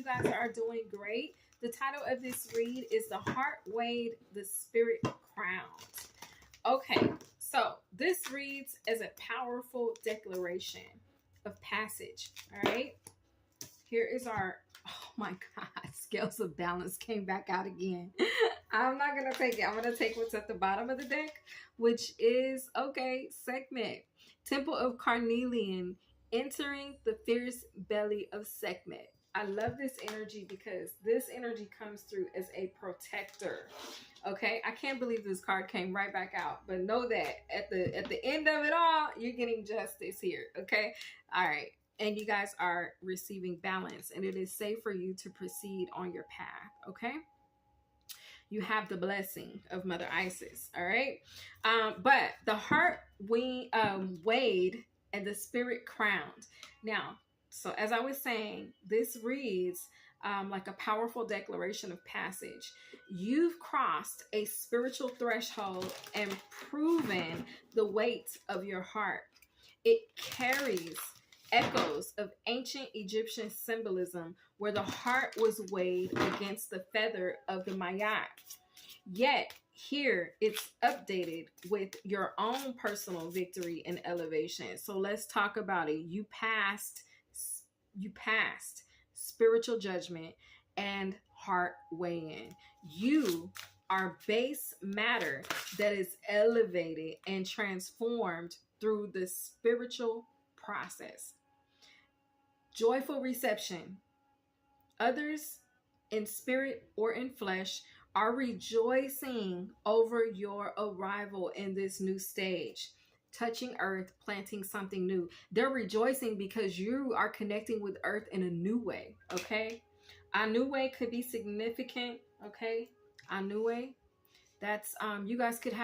guys are doing great. The title of this read is The Heart Weighed, the Spirit Crowned. Okay, so this reads as a powerful declaration of passage. All right, here is our, oh my God, scales of balance came back out again. I'm not going to take it. I'm going to take what's at the bottom of the deck, which is, okay, Sekhmet. Temple of Carnelian, entering the fierce belly of Sekhmet. I love this energy because this energy comes through as a protector. Okay, I can't believe this card came right back out, but know that at the end of it all, you're getting justice here. Okay, all right, and you guys are receiving balance, and it is safe for you to proceed on your path. Okay, you have the blessing of Mother Isis. All right, but the heart weighed and the spirit crowned. Now, so as I was saying, this reads like a powerful declaration of passage. You've crossed a spiritual threshold and proven the weight of your heart. It carries echoes of ancient Egyptian symbolism where the heart was weighed against the feather of the Mayat. Yet here it's updated with your own personal victory and elevation. So let's talk about it. You passed spiritual judgment and heart weighing. You are base matter that is elevated and transformed through the spiritual process. Joyful reception. Others in spirit or in flesh are rejoicing over your arrival in this new stage. Touching earth, planting something new. They're rejoicing because you are connecting with earth in a new way. Okay, a new way could be significant. Okay, a new way. That's you guys could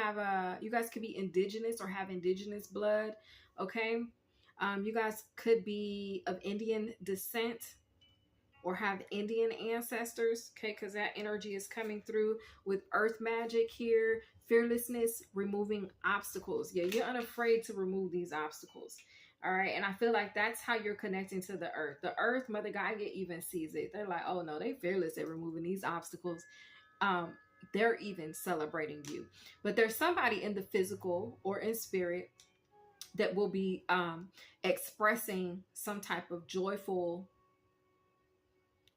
be indigenous or have indigenous blood. Okay, you guys could be of Indian descent or have Indian ancestors, okay, because that energy is coming through with earth magic here. Fearlessness, removing obstacles. Yeah, you're unafraid to remove these obstacles. All right, and I feel like that's how you're connecting to the earth. The earth, Mother Gaia even sees it. They're like, oh no, they fearless at removing these obstacles. They're even celebrating you. But there's somebody in the physical or in spirit that will be expressing some type of joyful,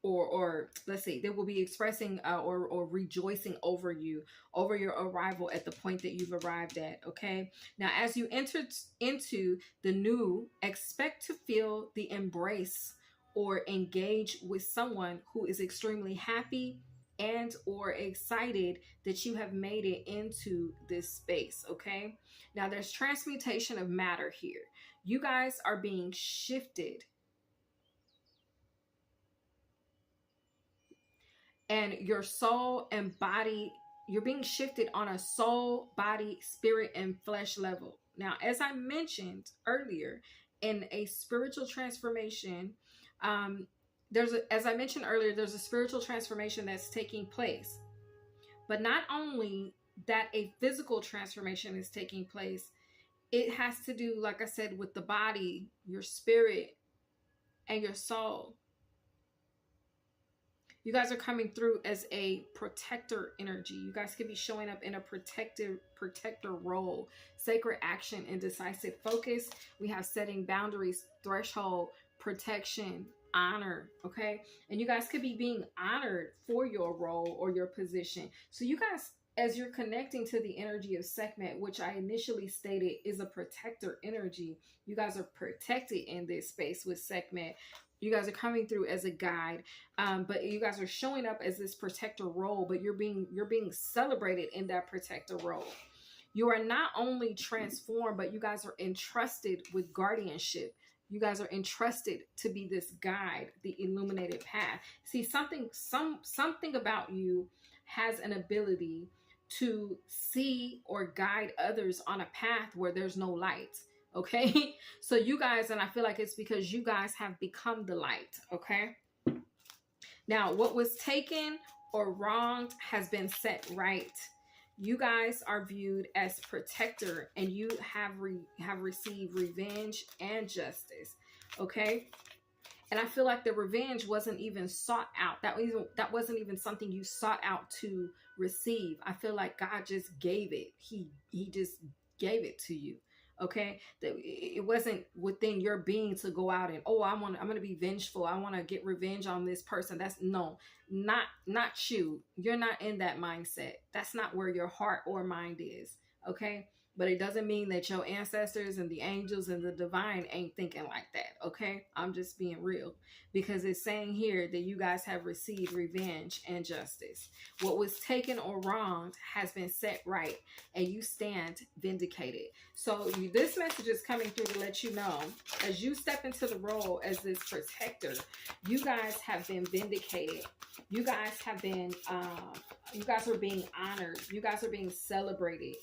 or let's see, they will be expressing or rejoicing over you, over your arrival at the point that you've arrived at. Okay, now as you enter into the new, expect to feel the embrace or engage with someone who is extremely happy and or excited that you have made it into this space. Okay, now there's transmutation of matter here. You guys are being shifted, and your soul and body, you're being shifted on a soul, body, spirit, and flesh level. Now, as I mentioned earlier, in a spiritual transformation, there's a spiritual transformation that's taking place. But not only that, a physical transformation is taking place, it has to do, like I said, with the body, your spirit, and your soul. You guys are coming through as a protector energy. You guys could be showing up in a protector role. Sacred action and decisive focus. We have setting boundaries, threshold, protection, honor. Okay, and you guys could be being honored for your role or your position. So you guys, as you're connecting to the energy of Sekhmet, which I initially stated is a protector energy, you guys are protected in this space with Sekhmet. You guys are coming through as a guide, but you guys are showing up as this protector role, but you're being celebrated in that protector role. You are not only transformed, but you guys are entrusted with guardianship. You guys are entrusted to be this guide, the illuminated path. See, something about you has an ability to see or guide others on a path where there's no light. Okay, so you guys, and I feel like it's because you guys have become the light. Okay, now what was taken or wronged has been set right. You guys are viewed as protector, and you have received revenge and justice. Okay, And I feel like the revenge wasn't even sought out. That wasn't even something you sought out to receive. I feel like God just gave it. He just gave it to you. Okay, that it wasn't within your being to go out and, oh, I'm gonna be vengeful. I want to get revenge on this person. That's no, not you. You're not in that mindset. That's not where your heart or mind is. Okay, but it doesn't mean that your ancestors and the angels and the divine ain't thinking like that. Okay, I'm just being real, because it's saying here that you guys have received revenge and justice. What was taken or wronged has been set right, and you stand vindicated. So this message is coming through to let you know, as you step into the role as this protector, you guys have been vindicated. You guys have been, you guys are being honored. You guys are being celebrated.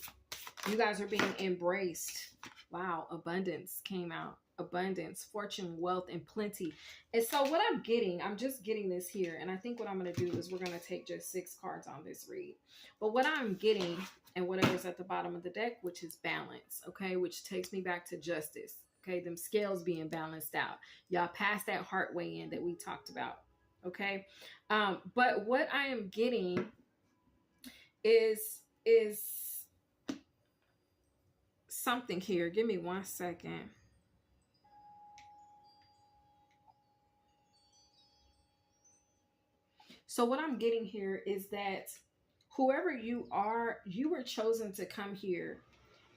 You guys are being embraced. Wow, abundance came out. Abundance, fortune, wealth, and plenty. And so what I'm just getting this here. And I think what I'm going to do is we're going to take just 6 cards on this read. But what I'm getting, and whatever's at the bottom of the deck, which is balance, okay, which takes me back to justice. Okay, them scales being balanced out. Y'all passed that heart weigh in that we talked about. Okay, but what I am getting is something here. Give me 1 second. So what I'm getting here is that whoever you are, you were chosen to come here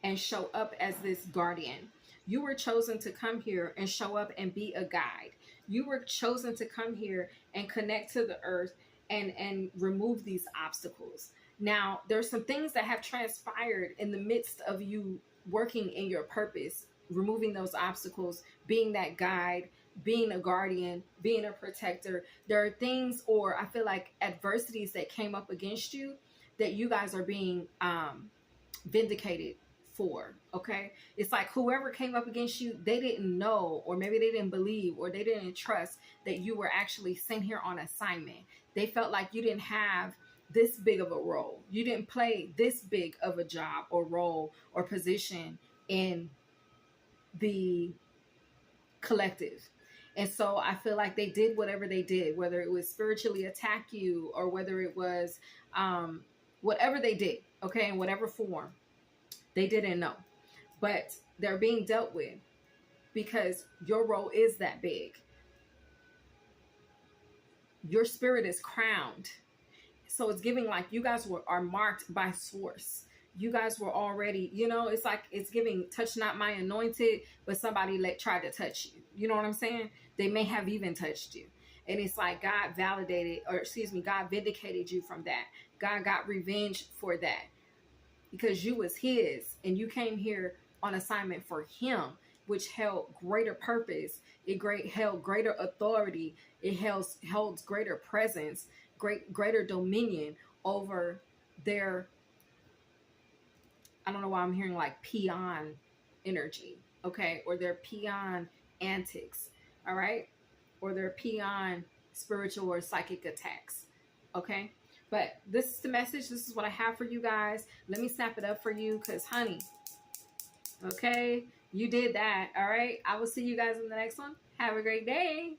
and show up as this guardian. You were chosen to come here and show up and be a guide. You were chosen to come here and connect to the earth and remove these obstacles. Now, there's some things that have transpired in the midst of you working in your purpose, removing those obstacles, being that guide, being a guardian, being a protector. There are things, or I feel like adversities that came up against you that you guys are being vindicated for. Okay, it's like whoever came up against you, they didn't know, or maybe they didn't believe, or they didn't trust that you were actually sent here on assignment. They felt like you didn't have this big of a role. You didn't play this big of a job or role or position in the collective. And so I feel like they did whatever they did, whether it was spiritually attack you or whether it was whatever they did, okay, in whatever form, they didn't know. But they're being dealt with because your role is that big. Your spirit is crowned. So it's giving like you guys are marked by source. You guys were already, it's like it's giving touch not my anointed, but somebody tried to touch you. You know what I'm saying? They may have even touched you. And it's like God God vindicated you from that. God got revenge for that because you was his and you came here on assignment for him, which held greater purpose. It held greater authority. It holds greater presence, greater dominion over their, I don't know why I'm hearing like peon energy, okay? Or their peon antics, all right? Or their peon spiritual or psychic attacks, okay? But this is the message. This is what I have for you guys. Let me snap it up for you because, honey, okay, you did that, all right? I will see you guys in the next one. Have a great day.